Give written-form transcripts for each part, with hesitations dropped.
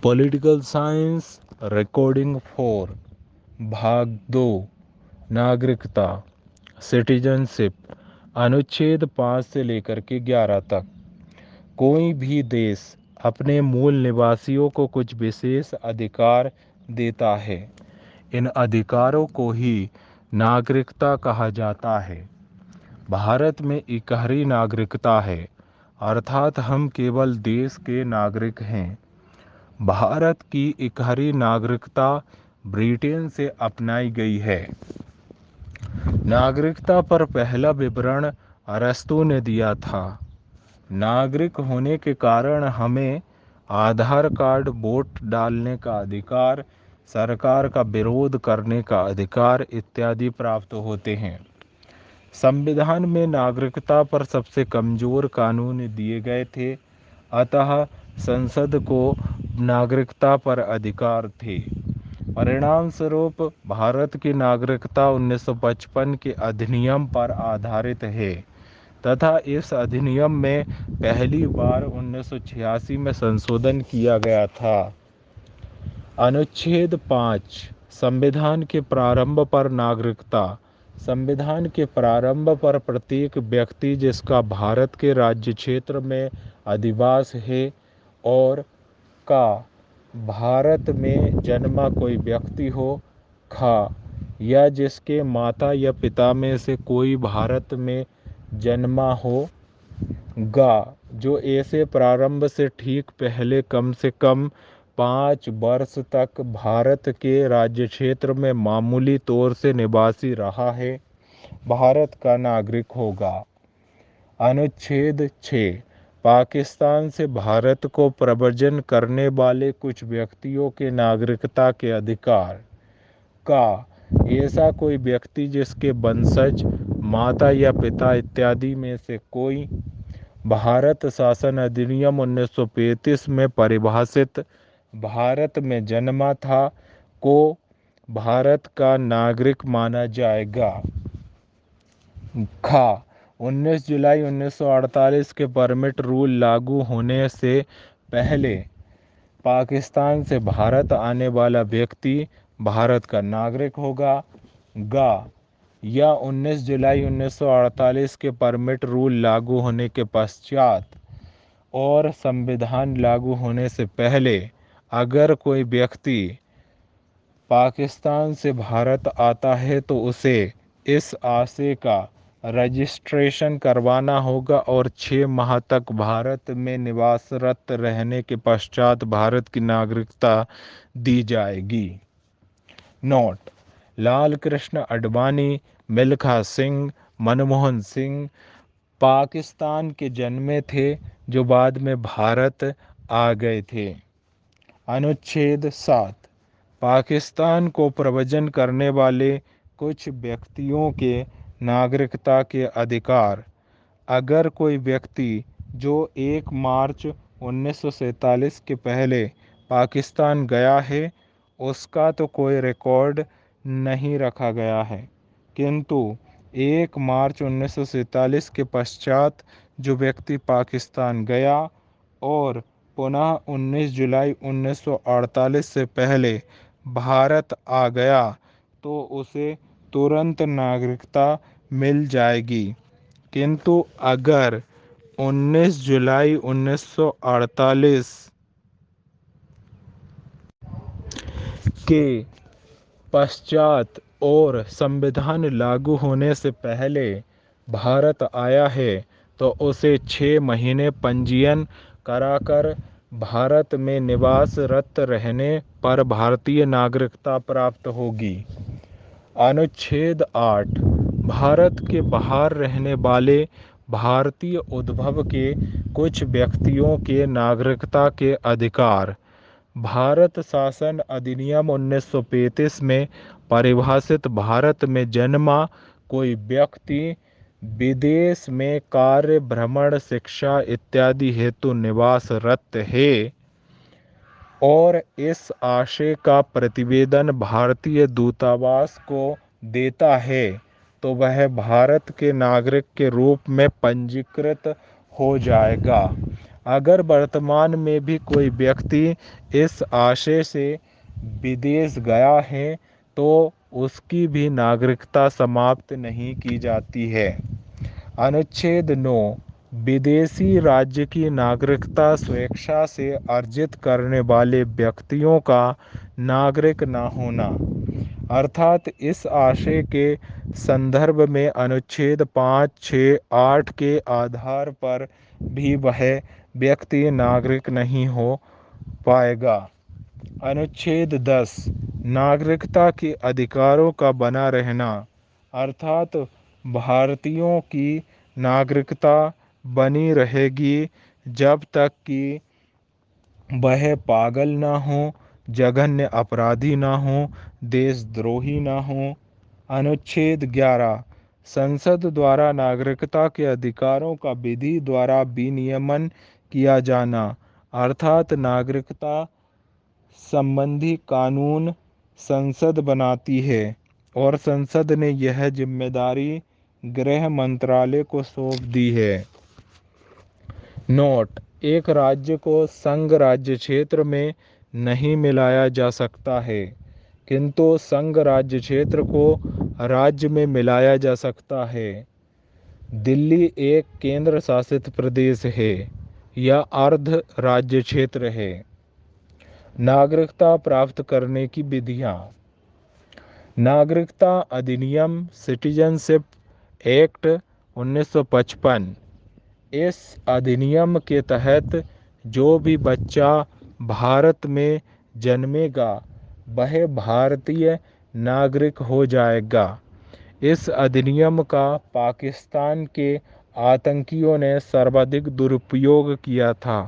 Political science recording 4 भाग 2 नागरिकता citizenship अनुच्छेद 5 से लेकर के 11 तक। कोई भी देश अपने मूल निवासियों को कुछ विशेष अधिकार देता है। इन अधिकारों को ही नागरिकता कहा जाता है। भारत में इकहरी नागरिकता है, अर्थात हम केवल देश के नागरिक हैं। भारत की इकहरी नागरिकता ब्रिटेन से अपनाई गई है। नागरिकता पर पहला विवरण अरस्तू ने दिया था। नागरिक होने के कारण हमें आधार कार्ड, वोट डालने का अधिकार, सरकार का विरोध करने का अधिकार इत्यादि प्राप्त होते हैं। संविधान में नागरिकता पर सबसे कमजोर कानून दिए गए थे, अतः संसद को नागरिकता पर अधिकार थे। परिणाम स्वरूप भारत की नागरिकता 1955 के अधिनियम पर आधारित है तथा इस अधिनियम में पहली बार 1986 में संशोधन किया गया था। अनुच्छेद 5 संविधान के प्रारंभ पर नागरिकता। संविधान के प्रारंभ पर प्रत्येक व्यक्ति जिसका भारत के राज्य क्षेत्र में अधिवास है और का भारत में जन्मा कोई व्यक्ति हो, खा या जिसके माता या पिता में से कोई भारत में जन्मा हो, गा जो ऐसे प्रारंभ से ठीक पहले कम से कम 5 वर्ष तक भारत के राज्य क्षेत्र में मामूली तौर से निवासी रहा है, भारत का नागरिक होगा। अनुच्छेद 6 पाकिस्तान से भारत को प्रव्रजन करने वाले कुछ व्यक्तियों के नागरिकता के अधिकार। का ऐसा कोई व्यक्ति जिसके वंशज माता या पिता इत्यादि में से कोई भारत शासन अधिनियम 1935 में परिभाषित भारत में जन्मा था, को भारत का नागरिक माना जाएगा। खा 19 जुलाई 1948 के परमिट रूल लागू होने से पहले पाकिस्तान से भारत आने वाला व्यक्ति भारत का नागरिक होगा। गा या 19 जुलाई 1948 के परमिट रूल लागू होने के पश्चात और संविधान लागू होने से पहले अगर कोई व्यक्ति पाकिस्तान से भारत आता है तो उसे इस आशय का रजिस्ट्रेशन करवाना होगा और 6 माह तक भारत में निवासरत रहने के पश्चात भारत की नागरिकता दी जाएगी। नोट: लाल कृष्ण आडवाणी, मिल्खा सिंह, मनमोहन सिंह पाकिस्तान के जन्मे थे जो बाद में भारत आ गए थे। अनुच्छेद 7 पाकिस्तान को प्रव्रजन करने वाले कुछ व्यक्तियों के नागरिकता के अधिकार। अगर कोई व्यक्ति जो 1 मार्च 1947 के पहले पाकिस्तान गया है उसका तो कोई रिकॉर्ड नहीं रखा गया है, किंतु 1 मार्च 1947 के पश्चात जो व्यक्ति पाकिस्तान गया और पुनः 19 जुलाई 1948 से पहले भारत आ गया तो उसे तुरंत नागरिकता मिल जाएगी। किंतु अगर 19 जुलाई 1948 के पश्चात और संविधान लागू होने से पहले भारत आया है तो उसे 6 महीने पंजीयन कराकर भारत में निवासरत रहने पर भारतीय नागरिकता प्राप्त होगी। अनुच्छेद 8 भारत के बाहर रहने वाले भारतीय उद्भव के कुछ व्यक्तियों के नागरिकता के अधिकार। भारत शासन अधिनियम 1935 में परिभाषित भारत में जन्मा कोई व्यक्ति विदेश में कार्य, भ्रमण, शिक्षा इत्यादि हेतु निवासरत है और इस आशय का प्रतिवेदन भारतीय दूतावास को देता है तो वह भारत के नागरिक के रूप में पंजीकृत हो जाएगा। अगर वर्तमान में भी कोई व्यक्ति इस आशय से विदेश गया है तो उसकी भी नागरिकता समाप्त नहीं की जाती है। अनुच्छेद 9 विदेशी राज्य की नागरिकता स्वेच्छा से अर्जित करने वाले व्यक्तियों का नागरिक न होना। अर्थात इस आशय के संदर्भ में अनुच्छेद 5, 6, 8 के आधार पर भी वह व्यक्ति नागरिक नहीं हो पाएगा। अनुच्छेद 10 नागरिकता के अधिकारों का बना रहना। अर्थात भारतीयों की नागरिकता बनी रहेगी जब तक कि वह पागल ना हो, जघन्य अपराधी ना हो, देशद्रोही ना हो। अनुच्छेद 11 संसद द्वारा नागरिकता के अधिकारों का विधि द्वारा विनियमन किया जाना। अर्थात नागरिकता संबंधी कानून संसद बनाती है और संसद ने यह जिम्मेदारी गृह मंत्रालय को सौंप दी है। नोट: एक राज्य को संघ राज्य क्षेत्र में नहीं मिलाया जा सकता है, किंतु संघ राज्य क्षेत्र को राज्य में मिलाया जा सकता है। दिल्ली एक केंद्र शासित प्रदेश है या अर्ध राज्य क्षेत्र है। नागरिकता प्राप्त करने की विधियां। नागरिकता अधिनियम सिटीजनशिप एक्ट 1955। इस अधिनियम के तहत जो भी बच्चा भारत में जन्मेगा वह भारतीय नागरिक हो जाएगा। इस अधिनियम का पाकिस्तान के आतंकियों ने सर्वाधिक दुरुपयोग किया था।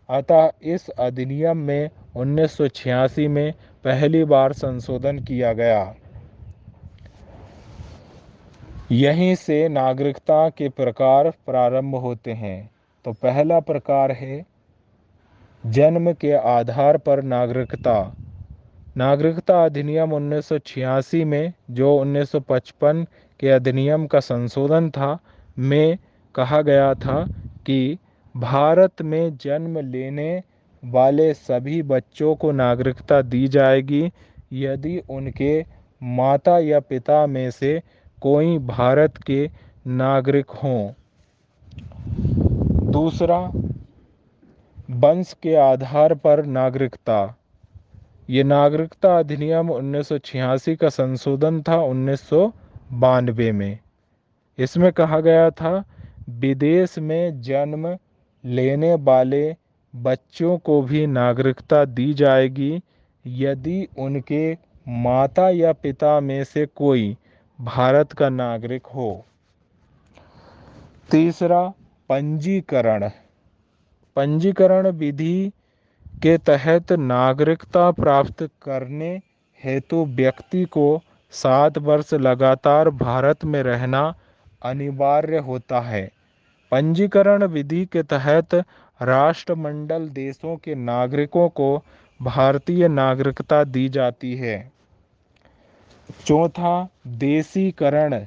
अतः इस अधिनियम में 1986 में पहली बार संशोधन किया गया। यहीं से नागरिकता के प्रकार प्रारंभ होते हैं। तो पहला प्रकार है जन्म के आधार पर नागरिकता। नागरिकता अधिनियम 1986 में जो 1955 के अधिनियम का संशोधन था में कहा गया था कि भारत में जन्म लेने वाले सभी बच्चों को नागरिकता दी जाएगी यदि उनके माता या पिता में से कोई भारत के नागरिक हों। दूसरा, वंश के आधार पर नागरिकता। ये नागरिकता अधिनियम 1986 का संशोधन था 1992 में। इसमें कहा गया था विदेश में जन्म लेने वाले बच्चों को भी नागरिकता दी जाएगी यदि उनके माता या पिता में से कोई भारत का नागरिक हो। तीसरा, पंजीकरण। पंजीकरण विधि के तहत नागरिकता प्राप्त करने हेतु व्यक्ति को 7 वर्ष लगातार भारत में रहना अनिवार्य होता है। पंजीकरण विधि के तहत राष्ट्रमंडल देशों के नागरिकों को भारतीय नागरिकता दी जाती है। चौथा, देशीकरण।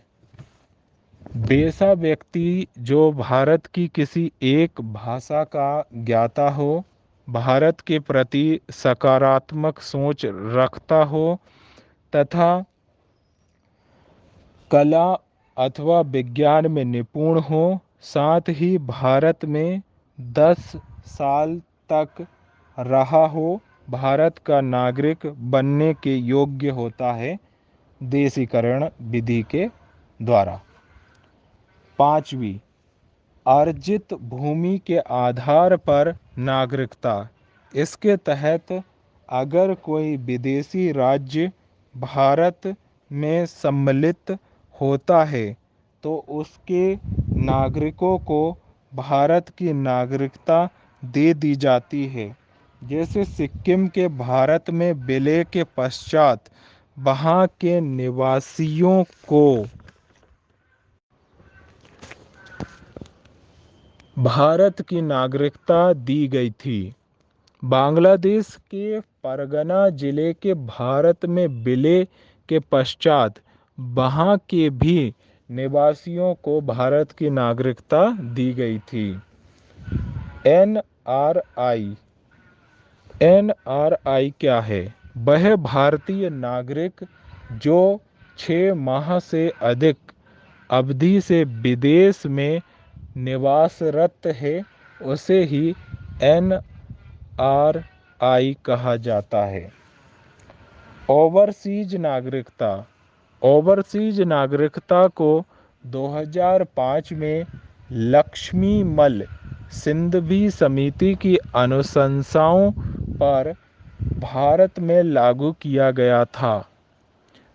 वैसा व्यक्ति जो भारत की किसी एक भाषा का ज्ञाता हो, भारत के प्रति सकारात्मक सोच रखता हो तथा कला अथवा विज्ञान में निपुण हो, साथ ही भारत में 10 साल तक रहा हो, भारत का नागरिक बनने के योग्य होता है देशीकरण विधि के द्वारा। पांचवी, अर्जित भूमि के आधार पर नागरिकता। इसके तहत अगर कोई विदेशी राज्य भारत में सम्मिलित होता है तो उसके नागरिकों को भारत की नागरिकता दे दी जाती है। जैसे सिक्किम के भारत में विलय के पश्चात वहाँ के निवासियों को भारत की नागरिकता दी गई थी। बांग्लादेश के परगना जिले के भारत में विलय के पश्चात वहाँ के भी निवासियों को भारत की नागरिकता दी गई थी। NRI NRI क्या है? वह भारतीय नागरिक जो 6 माह से अधिक अवधि से विदेश में निवासरत है उसे ही NRI कहा जाता है। ओवरसीज नागरिकता। ओवरसीज नागरिकता को 2005 में लक्ष्मीमल सिंघवी समिति की अनुशंसाओं पर भारत में लागू किया गया था।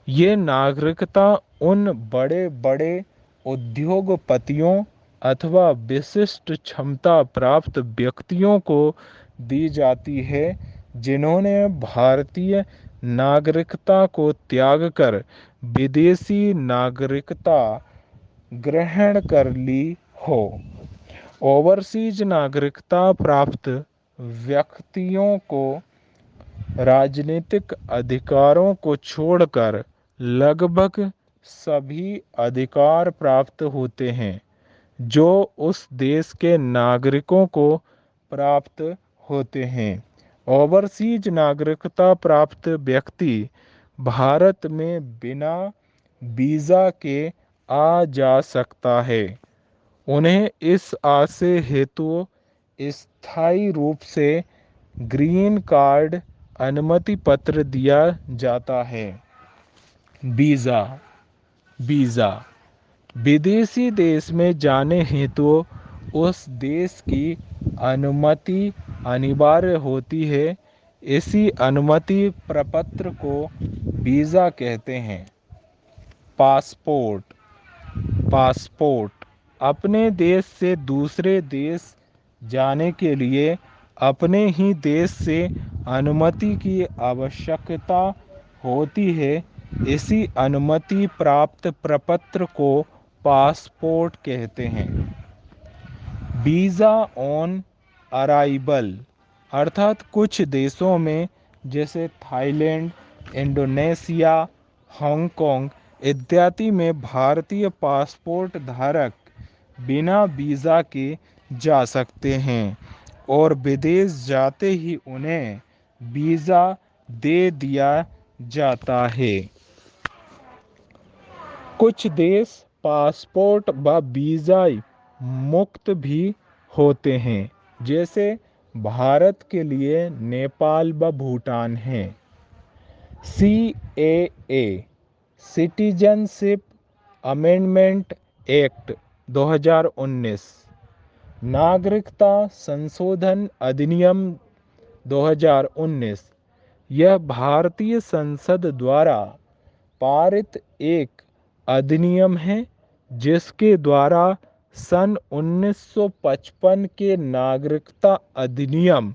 ये नागरिकता उन बड़े बड़े उद्योगपतियों अथवा विशिष्ट क्षमता प्राप्त व्यक्तियों को दी जाती है जिन्होंने भारतीय नागरिकता को त्याग कर विदेशी नागरिकता ग्रहण कर ली हो। ओवरसीज नागरिकता प्राप्त व्यक्तियों को राजनीतिक अधिकारों को छोड़कर लगभग सभी अधिकार प्राप्त होते हैं जो उस देश के नागरिकों को प्राप्त होते हैं। ओवरसीज नागरिकता प्राप्त व्यक्ति भारत में बिना वीज़ा के आ जा सकता है। उन्हें इस आशय हेतु स्थायी रूप से ग्रीन कार्ड अनुमति पत्र दिया जाता है। वीज़ा वीज़ा विदेशी देश में जाने हेतु उस देश की अनुमति अनिवार्य होती है। इसी अनुमति प्रपत्र को वीज़ा कहते हैं। पासपोर्ट पासपोर्ट अपने देश से दूसरे देश जाने के लिए अपने ही देश से अनुमति की आवश्यकता होती है। इसी अनुमति प्राप्त प्रपत्र को पासपोर्ट कहते हैं। वीज़ा ऑन अराइवल अर्थात कुछ देशों में जैसे थाईलैंड, इंडोनेशिया, हांगकांग इत्यादि में भारतीय पासपोर्ट धारक बिना वीज़ा के जा सकते हैं और विदेश जाते ही उन्हें वीज़ा दे दिया जाता है। कुछ देश पासपोर्ट व वीज़ा मुक्त भी होते हैं जैसे भारत के लिए नेपाल व भूटान हैं। CAA सिटीजनशिप अमेंडमेंट एक्ट 2019 नागरिकता संशोधन अधिनियम 2019 यह भारतीय संसद द्वारा पारित एक अधिनियम है जिसके द्वारा सन 1955 के नागरिकता अधिनियम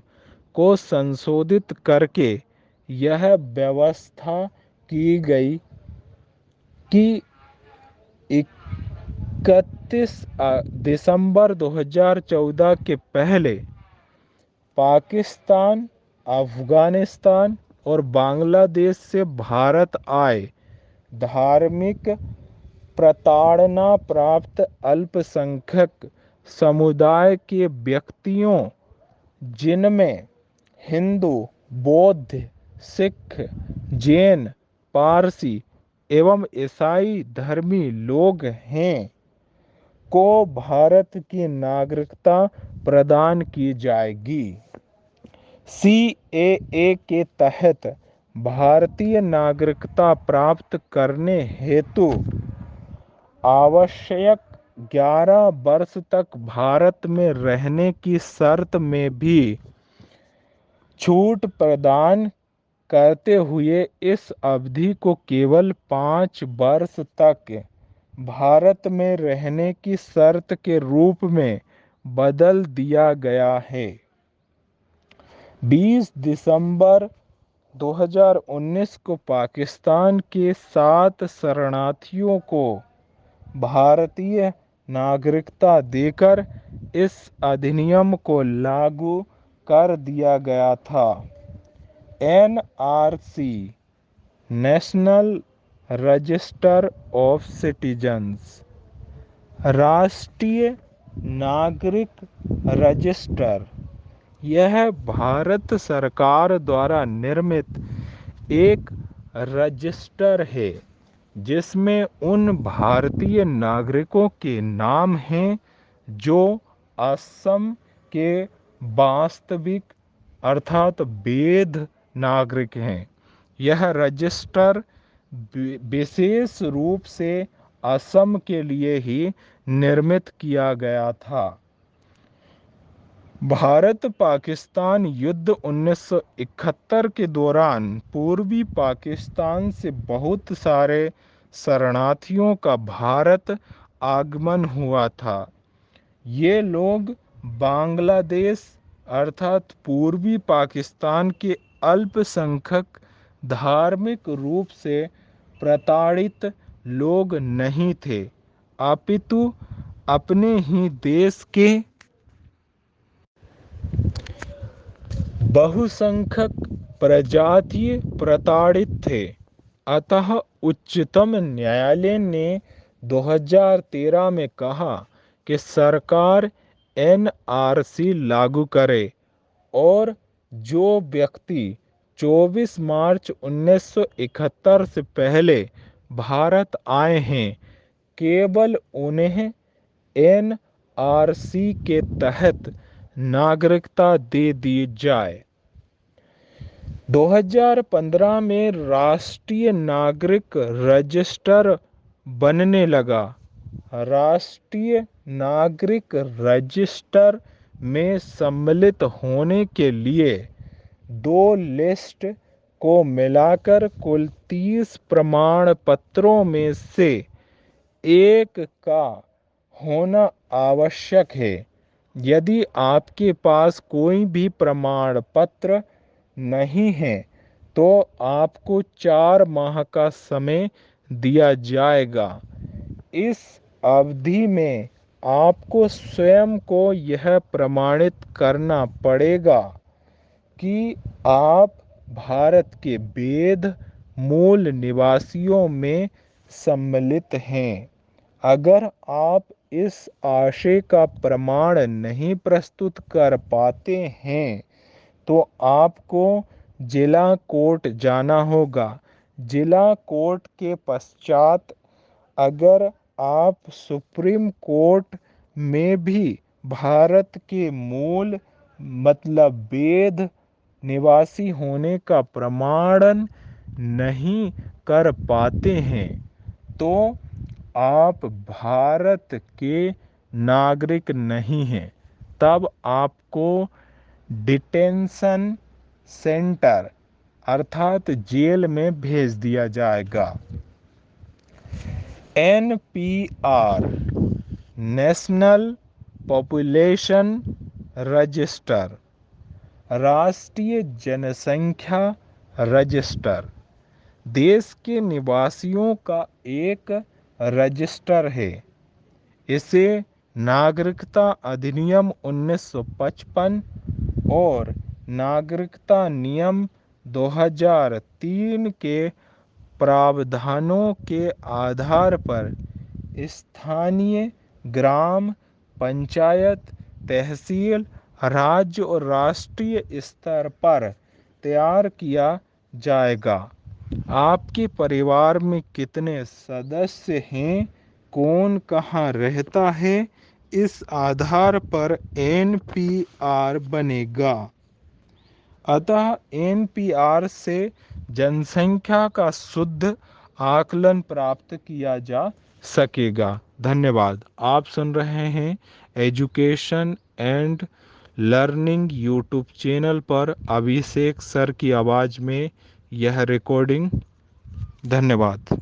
को संशोधित करके यह व्यवस्था की गई कि 31 दिसंबर 2014 के पहले पाकिस्तान, अफगानिस्तान और बांग्लादेश से भारत आए धार्मिक प्रताड़ना प्राप्त अल्पसंख्यक समुदाय के व्यक्तियों जिनमें हिंदू, बौद्ध, सिख, जैन, पारसी एवं ईसाई धर्मी लोग हैं को भारत की नागरिकता प्रदान की जाएगी। CAA के तहत भारतीय नागरिकता प्राप्त करने हेतु आवश्यक 11 वर्ष तक भारत में रहने की शर्त में भी छूट प्रदान करते हुए इस अवधि को केवल 5 वर्ष तक भारत में रहने की शर्त के रूप में बदल दिया गया है। 20 दिसंबर 2019 को पाकिस्तान के 7 शरणार्थियों को भारतीय नागरिकता देकर इस अधिनियम को लागू कर दिया गया था। NRC national register of citizens राष्ट्रीय नागरिक रजिस्टर। यह भारत सरकार द्वारा निर्मित एक रजिस्टर है जिसमें उन भारतीय नागरिकों के नाम हैं जो असम के वास्तविक अर्थात वैध नागरिक हैं। यह रजिस्टर विशेष रूप से असम के लिए ही निर्मित किया गया था। भारत पाकिस्तान युद्ध 1971 के दौरान पूर्वी पाकिस्तान से बहुत सारे शरणार्थियों का भारत आगमन हुआ था। ये लोग बांग्लादेश अर्थात पूर्वी पाकिस्तान के अल्पसंख्यक धार्मिक रूप से प्रताड़ित लोग नहीं थे, अपितु अपने ही देश के बहुसंख्यक प्रजातीय प्रताड़ित थे। अतः उच्चतम न्यायालय ने 2013 में कहा कि सरकार एनआरसी लागू करे और जो व्यक्ति 24 मार्च 1971 से पहले भारत आए हैं केवल उन्हें एनआरसी के तहत नागरिकता दे दी जाए। 2015 में राष्ट्रीय नागरिक रजिस्टर बनने लगा। राष्ट्रीय नागरिक रजिस्टर में सम्मिलित होने के लिए 2 लिस्ट को मिलाकर कुल 30 प्रमाण पत्रों में से एक का होना आवश्यक है। यदि आपके पास कोई भी प्रमाण पत्र नहीं है तो आपको 4 माह का समय दिया जाएगा। इस अवधि में आपको स्वयं को यह प्रमाणित करना पड़ेगा कि आप भारत के वैध मूल निवासियों में सम्मिलित हैं। अगर आप इस आशय का प्रमाण नहीं प्रस्तुत कर पाते हैं तो आपको जिला कोर्ट जाना होगा। जिला कोर्ट के पश्चात अगर आप सुप्रीम कोर्ट में भी भारत के मूल मतलब वैध निवासी होने का प्रमाणन नहीं कर पाते हैं तो आप भारत के नागरिक नहीं हैं। तब आपको डिटेंशन सेंटर अर्थात जेल में भेज दिया जाएगा। एनपीआर नेशनल पॉपुलेशन रजिस्टर राष्ट्रीय जनसंख्या रजिस्टर देश के निवासियों का एक रजिस्टर है। इसे नागरिकता अधिनियम 1955 और नागरिकता नियम 2003 के प्रावधानों के आधार पर स्थानीय ग्राम पंचायत, तहसील, राज्य और राष्ट्रीय स्तर पर तैयार किया जाएगा। आपके परिवार में कितने सदस्य हैं, कौन कहाँ रहता है, इस आधार पर एनपीआर बनेगा। अतः एनपीआर से जनसंख्या का शुद्ध आकलन प्राप्त किया जा सकेगा। धन्यवाद। आप सुन रहे हैं education and learning YouTube channel पर अभिषेक सर की आवाज़ में यह रिकॉर्डिंग। धन्यवाद।